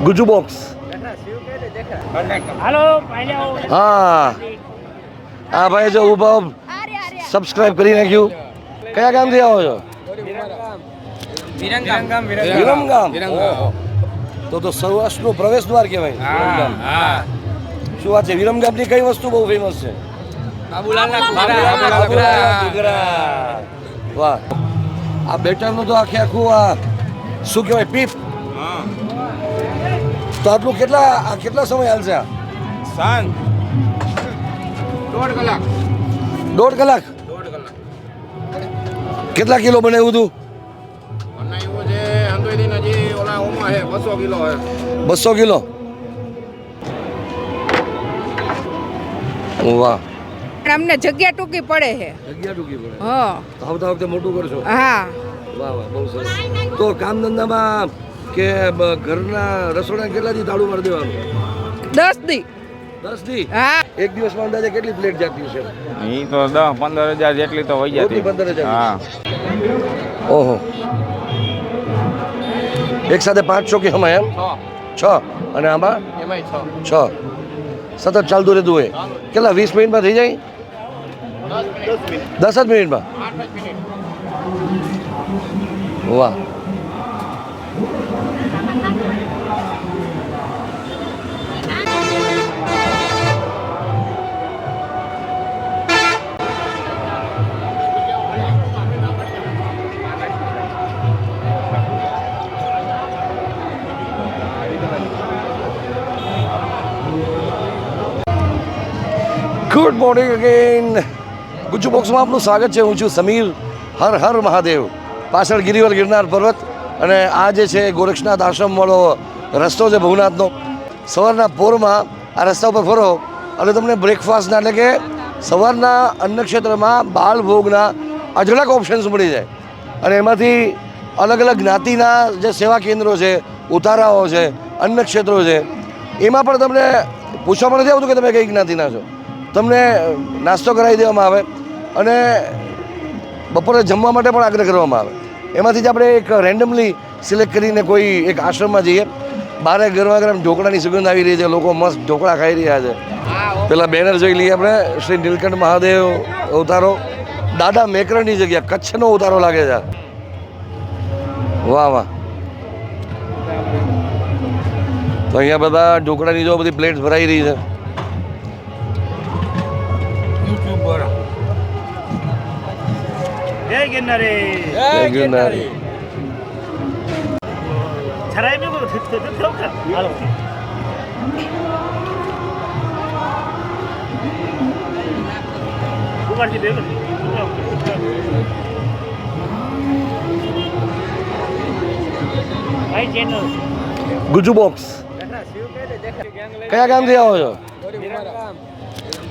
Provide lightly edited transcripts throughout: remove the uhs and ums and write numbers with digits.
Gujju box. હા હા ભાઈ જો ઉભા સબસ્ક્રાઇબ કરી નાખ્યું. કયા ગામથી આવો છો? વિરમગામ. તો સૌરાષ્ટ્રનો પ્રવેશ દ્વાર કહેવાય. શું વાત છે? વિરમગામની કઈ વસ્તુ બહુ ફેમસ છે? વાહ, આ બેટરનું તો આખે આખું આ શું કહેવાય પીપ. તો આટલું કેટલા સમય હાલશે આ? સાંજ 1.5 કલાક. 1.5 કલાક. કેટલા કિલો બનાવ્યું હતું? બનાવ્યું છે અંદોઈથી હજી ઓલા ઓમાં છે 200 કિલો છે. 200 કિલો. વાહ, અમને જગ્યા ટૂંકી પડે છે. જગ્યા ટૂંકી પડે. હા, તો આવતા વખતે મોટું કરશો. હા. વાહ વાહ, બહુ સરસ. તો કામ ધંધામાં કે ઘરના રસોડા કેટલા દી તાળું મારી દેવાનું? 10 દી. 10 દી. હા. એક દિવસમાં અંદાજે કેટલી પ્લેટ જતી છે? એ તો 10-15 હજાર જેટલી તો હોય જતી. 15,000. હા. ઓહો, એક સાથે 500 કે હમણાં એમ? 6. અને આમાં એમાંય 6. સતત ચાલતું રહેતું હોય. કેટલા 20 મિનિટમાં થઈ જાય? 10 જ મિનિટમાં. વાહ. Good morning again. ગુજુ બોક્સમાં આપનું સ્વાગત છે. હું છું સમીર. હર હર મહાદેવ. પાછળ ગિરિવર ગિરનાર પર્વત અને આ જે છે ગોરક્ષનાથ આશ્રમવાળો રસ્તો છે ભવનાથનો. સવારના પોરમાં આ રસ્તા ઉપર ફરો એટલે તમને બ્રેકફાસ્ટના એટલે કે સવારના અન્નક્ષેત્રમાં બાલભોગના અઢળક ઓપ્શન્સ મળી જાય. અને એમાંથી અલગ અલગ જ્ઞાતિના જે સેવા કેન્દ્રો છે, ઉતારાઓ છે, અન્નક્ષેત્રો છે, એમાં પણ તમને પૂછવામાં નથી આવતું કે તમે કઈ જ્ઞાતિના છો. તમને નાસ્તો કરાવી દેવામાં આવે અને બપોરે જમવા માટે પણ આગ્રહ કરવામાં આવે. એમાંથી જ આપણે એક રેન્ડમલી સિલેક્ટ કરીને કોઈ એક આશ્રમમાં જઈએ. બારે ગરમા ગરમ ઢોકળાની સુગંધ આવી રહી છે, લોકો મસ્ત ઢોકળા ખાઈ રહ્યા છે. પેલા બેનર જોઈ લઈએ આપણે. શ્રી નીલકંઠ મહાદેવ ઉતારો, દાદા મેકરણની જગ્યા, કચ્છનો ઉતારો લાગે છે. વાહ વાહ. તો અહીંયા બધા ઢોકળાની જો બધી પ્લેટ ભરાઈ રહી છે. જય ગિરનારી. જય ગિરનારી. છરાઈ મે કો થતો હાલો. કુમારજી બેગો. ભાઈ ચેનલ ગુજુ બોક્સ. કયા ગામથી આવો છો?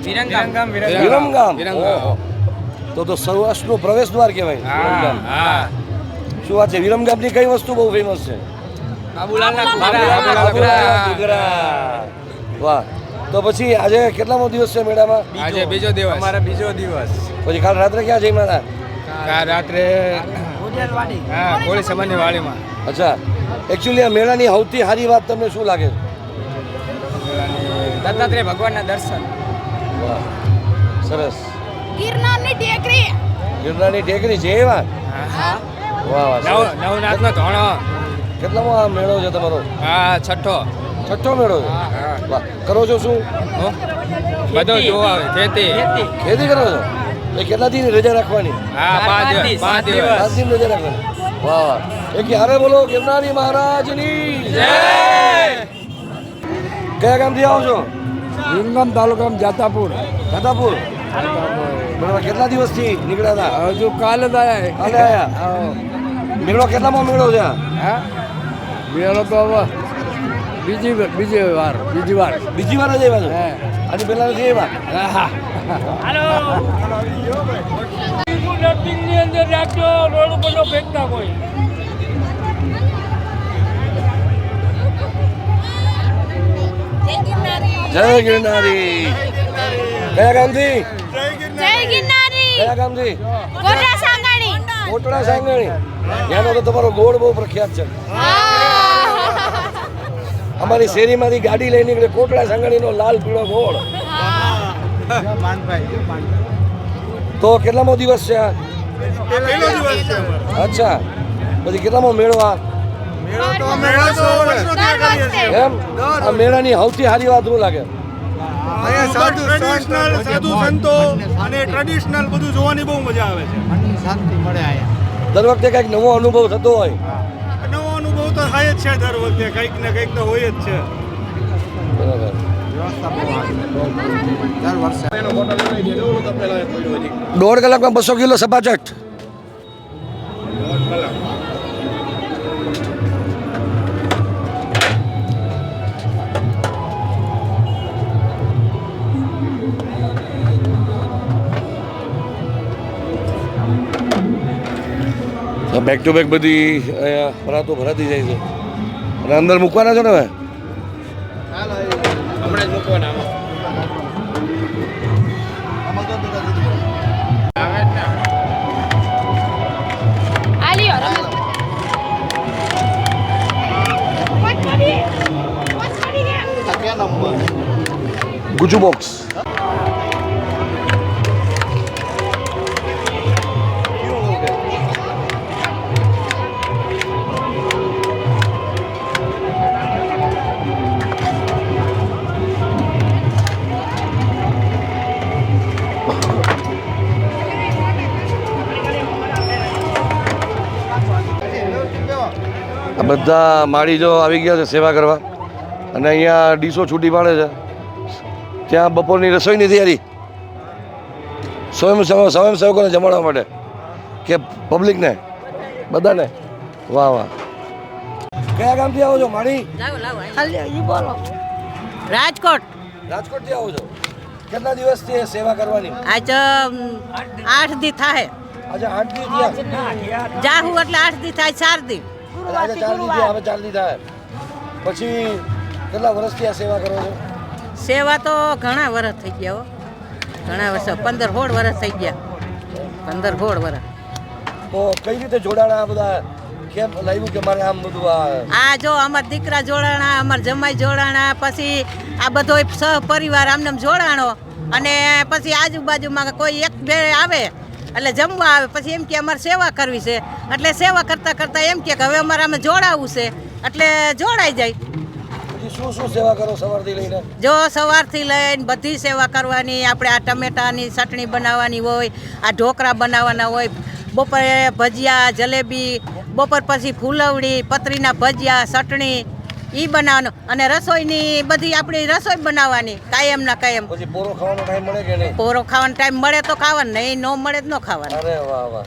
વિરમગામ. ઓહો. તો સૌરાષ્ટ્રનો પ્રવેશ દ્વાર કહેવાય. વિરમગામ. શું વાત છે? વિરમગામની કઈ વસ્તુ બહુ ફેમસ છે? વાહ. તો પછી આજે કેટલામો દિવસ છે મેળામાં? આજે બીજો દિવસ. અમારો બીજો દિવસ. પછી કાલ રાત્રે ક્યાં જઈમાં હતા? કાલ રાત્રે હા કોળી સમાજની વાડીમાં. અચ્છા, એકચ્યુઅલી આ મેળાની સૌથી સારી વાત તમને શું લાગે છે? દત્તાત્રેય ભગવાનના દર્શન. વાહ, સરસ. ગિરનારની ટેકરી. ગિરનારની ટેકરી છે એમાં? હા. વાહ વાહ. નવનાથનો ધોણો. કેટલામો આ મેળો છે તમારો? હા, છઠ્ઠો મેળો છે. વાહ. કરો છો શું? બધો જોવા આવે. ખેતી કરો છો? એ કેટલા દિન રજા રાખવાની? હા, 5 દિવસ. 5 દિન રજા રાખવાની. વાહ વાહ. એક હારે બોલો ગિરનારી મહારાજની જય. કયા ગામથી આવો છો? વિરમગામ તાલુકામાં જાતાપુર. બરાબર. કેટલા દિવસથી નીકળ્યા હતા? હજુ કાલે જ આયા. મેળો કેટલામાં મેળો છે? હા, મેળો તો હવે બીજી વાર જ આવ્યા છો? અને પેલા નથી આવ્યા? હાલો. ની અંદર રાખજો, રોડ ઉપર નો ફેંકતા કોઈ. જય ગિરનારી. કયા ગામથી? જય ગિરનારી. કયા ગામથી? કોટડા સાંગાણી. કોટડા સાંગણી ત્યાંનો તો તમારો ગોળ બહુ પ્રખ્યાત છે. અમારી શેરીમાંથી ગાડી લઈને નીકળે કોટડા સાંગણીનો લાલ પીળો ગોળ. તો કેટલામો દિવસ છે આ? અચ્છા, પછી કેટલામો મેળો આ? એમ આ મેળાની સૌથી સારી વાત શું લાગે? સાધુ સંતો અને ટ્રેડિશનલ બધું જોવાની બહુ મજા આવે છે. દર વખતે કંઈક નવો અનુભવ થતો હોય. નવો અનુભવ તો થાય જ છે દર વખતે, કંઈક ને કંઈક તો હોય જ છે. બરાબર. એનો ફોટો લઈ દે ઓલું તો પેલા પડ્યું હજી 1.5 કલાકમાં 200 કિલો સપાચટ. બેક ટુ બેક બધી અહીંયા પરાતો ભરાતી જાય છે અને અંદર મૂકવાના છો ને હવે? હમણાં જ મૂકવાના આમાં. આવે જ ને. આલ્યો ગુજુ બોક્સ. આ બધા માળી જો આવી ગયા છે સેવા કરવા અને અહીંયા ડીશો છૂટી પાડે છે. ત્યાં બપોરની રસોઈની તૈયારી સ્વયંસેવકોને જમાડવા માટે કે પબ્લિકને બધાને? વાહ વાહ. કયા ગામથી આવો છો માળી? રાજકોટ. રાજકોટથી આવો છો. કેટલા દિવસથી સેવા કરવાની? આજ 8 દી થાય. આજે 8 દી થયા. જાહુ એટલે 8 દી થાય, 4 દી. આજે 4 દી થયા, હવે 4 દી થાય. પછી કેટલા વર્ષથી આ સેવા કરો છો? સેવા તો ઘણા વર્ષ થઈ ગયા હો, ઘણા વર્ષો, 15-16 વર્ષ થઈ ગયા. 15-16 વર્ષ. તો કઈ રીતે જોડાણા આ બધા? કેમ લાગ્યું કે મારે આમ બધું આ જો અમારા દીકરા જોડાણા, અમારા જમાઈ જોડાણા, પછી આ બધો સહપરિવાર આમને જોડાણો અને પછી આજુબાજુમાં કોઈ એક બે આવે એટલે જમવા આવે, પછી એમ કે અમારે સેવા કરવી છે એટલે સેવા કરતાં કરતાં એમ કે હવે અમારે આમાં જોડાવવું છે એટલે જોડાઈ જાય. પછી શું શું સેવા કરો સવારથી લઈને? જો સવારથી લઈને બધી સેવા કરવાની. આપણે આ ટમેટાની ચટણી બનાવવાની હોય, આ ઢોકળા બનાવવાના હોય, બપોરે ભજીયા, જલેબી, બપોર પછી ફૂલવડી, પતરીના ભજીયા, ચટણી એ બનાવવાનું અને રસોઈની બધી આપણી રસોઈ બનાવવાની કાયમના કાયમ. પછી પોરો ખાવાનો ટાઈમ મળે કે નહીં? પોરો ખાવાનો ટાઈમ મળે તો ખાવાનું, નહીં ન મળે તો ન ખાવાનું. અરે વાહ વાહ.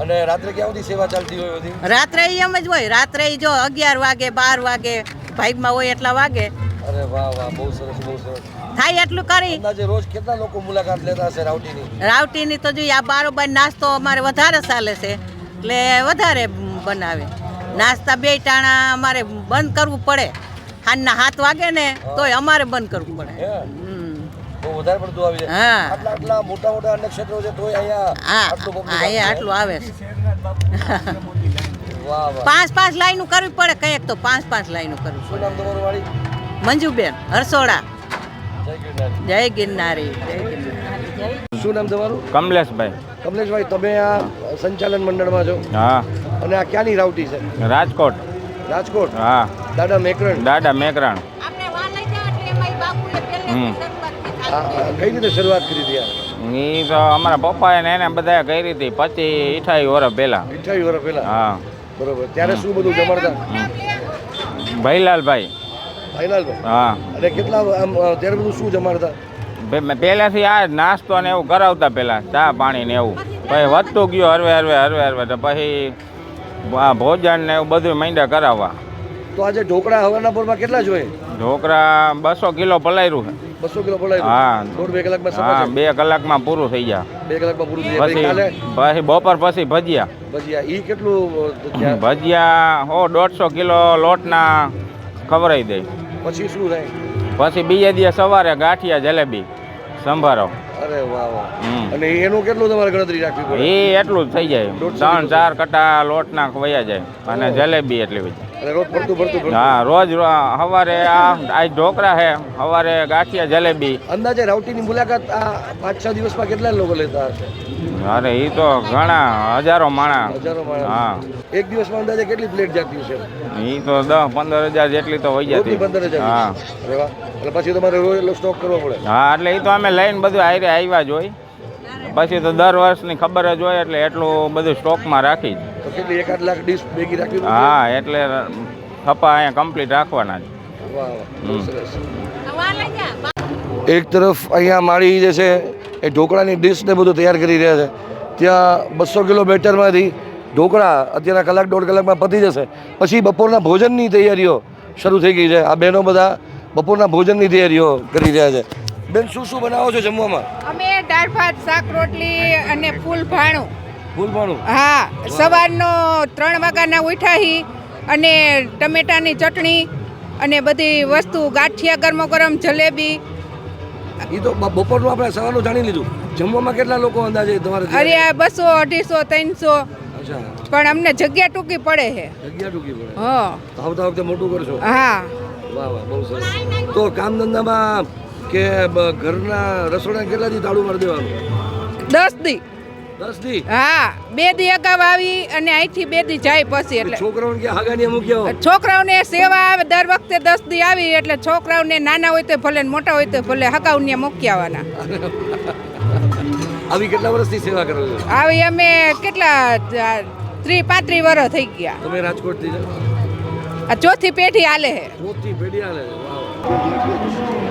અને રાત્રે ક્યાં સુધી સેવા ચાલતી હોય બધી? રાત્રે એમ જ હોય, રાત્રે જો 11 વાગે 12 વાગે ભાગમાં હોય એટલા વાગે. અરે વાહ વાહ, બહુ સરસ બહુ સરસ. થાય એટલું કરી. અંદાજે રોજ કેટલા લોકો મુલાકાત લેતા હશે રાવટીની? રાવટીની તો જોઈએ આ બારોબાર નાસ્તો અમારે વધારે ચાલે છે એટલે વધારે બનાવે. નાસ્તા 2 ટાણા અમારે બંધ કરવું પડે. સાંજના 7 વાગે ને તોય અમારે બંધ કરવું પડે. બહુ વધારે પડતું આવી જાય. હા. આટલા આટલા મોટા મોટા અન્ય ક્ષેત્રો છે તોય અહીંયા હા આટલું public અહીંયા આવે છે. આટલું આવે છે. વાહ વાહ. 5-5 લાઈનું કરવી પડે, કંઈક તો 5-5 લાઈનું કરવી શું નામ તમારું વાળી? પડે. મંજુબેન હરસોડા. જય ગિરનારી. જય ગિરનારી, જય ગિરનારી. શું નામ તમારું? કમલેશભાઈ. કમલેશભાઈ, તમે આ સંચાલન મંડળમાં છો હા, અને આ ક્યાંની રાવટી છે? રાજકોટ. રાજકોટ. હા, દાદા મેકરણ. દાદા મેકરણ. આપણે વાં લઈ જાઓ એટલે એમાં ઈ બાપુએ પહેલેથી શરૂઆતથી આ કઈ રીતે શરૂઆત કરી હતી આ? એ તો અમારા પપ્પાએ ને એને બધા કરી હતી 25-28 વર્ષ પહેલા. 28 વર્ષ પહેલા. હા, બરોબર. ત્યારે શું બધું જમાડતા? ભૈલાલભાઈ. ભાઈલાલભાઈ. હા, અને કેટલા આમ ત્યારે બધું શું જમાડતા? પહેલાથી આ જ નાસ્તો ને એવું કરાવતા પહેલા, ચા પાણી ને એવું. પછી વધતું ગયું હરવે હરવે તો પછી આ ભોજન ને એવું બધું માંડ્યા કરાવવા. તો આજે ઢોકળા હવાના પોરમાં કેટલા જોઈએ? ઢોકળા 200 કિલો પલાયરું છે. 200 કિલો પલાય. હા. 1.5-2 કલાકમાં હા, સપાચટ. 2 કલાકમાં પૂરું થઈ જાય. 2 કલાકમાં પૂરું થઈ જાય. પછી કાલે પછી બપોર પછી ભજીયા. ભજીયા ઈ કેટલું ત્યાં? ભજીયા 150 કિલો લોટના ખવડાવી દે. પછી શું થાય? પછી બીજે દિવસ સવારે ગાંઠિયા જલેબી સંભારો. અરે વાહ વાહ. હમ. અને એનું કેટલું તમારે ગણતરી રાખવી પડે? એ એટલું જ થઈ જાય 3-4 કટા લોટના વયા જાય અને જલેબી એટલી બધી. અને રોજ ભરતું હા રોજ સવારે આ ઢોકળા છે, સવારે ગાંઠિયા જલેબી. અંદાજે રાવટીની મુલાકાત આ 5-6 દિવસમાં કેટલા લોકો લેતા હશે? અરે એ તો ઘણા હજારો માણસ. હજારો માણસ. હા એક દિવસમાં અંદાજે કેટલી પ્લેટ જાતી છે? એ તો 10-15 હજાર જેટલી તો વહી રોજની જતી. 15,000. હા અરે વાહ. એટલે પછી તમારે રોજ એટલો સ્ટોક કરવો પડે. હા એટલે એ તો અમે લઈને બધું આયરે આવ્યા જ હોય. પછી તો દર વર્ષની ખબર જ હોય એટલે એટલું બધું સ્ટોકમાં રાખી જ. તો કેટલી 1-8 લાખ ડીશ ભેગી રાખવી પડે? હા એટલે થપ્પા અહીંયા કમ્પ્લીટ રાખવાના જ. વાહ વાહ. બહુ સરસ. એક તરફ અહીંયા માળી જે છે એ ઢોકળાની ડીશને બધું તૈયાર કરી રહ્યા છે. ત્યાં 200 કિલો બેટરમાંથી ઢોકળા અત્યારના કલાક 1.5 કલાકમાં પતી જશે. પછી બપોરના ભોજનની તૈયારીઓ શરૂ થઈ ગઈ છે. આ બહેનો બધા બપોરના ભોજનની તૈયારીઓ કરી રહ્યા છે. બેન શું શું બનાવો છો જમવામાં? અમે દાળ ભાત શાક રોટલી અને ફૂલ ભાણું. ફૂલભાણું. હા સવારનો 3 વાગ્યાના ઉઠાહી અને ટમેટાની ચટણી અને બધી વસ્તુ ગાંઠિયા ગરમો ગરમ જલેબી. એ તો બપોરનું આપણે સવારનું જાણી લીધું. જમવામાં કેટલા લોકો અંદાજે તમારે? અરે આ 200, 250, 300. અચ્છા. પણ અમને જગ્યા ટૂંકી પડે છે. જગ્યા ટૂંકી પડે. હા તો આવતા વખતે મોટું કરશો. હા વાહ વાહ બહુ સરસ. તો કામ ધંધામાં કે ઘરના રસોડા કેટલાથી તાળું મારી દેવાનું? 10 દી. 10 દી. હા 2 દી અગાઉ આવી અને અહીંથી 2 દી જાય પછી એટલે છોકરાઓને કે હાગાની મૂક્યા હોય? છોકરાઓને સેવા આવે દર વખતે 10 દી આવી એટલે છોકરાઓને નાના હોય તો ભલે ને મોટા હોય તો ભલે હગાઉને મૂકી આવવાના. આવી કેટલા વર્ષથી સેવા કરો છો? આવી અમે કેટલા 30-35 વર્ષ થઈ ગયા. તમે રાજકોટથી છો? આ ચોથી પેઢી હાલે છે. ચોથી પેઢી હાલે છે. વાહ વાહ.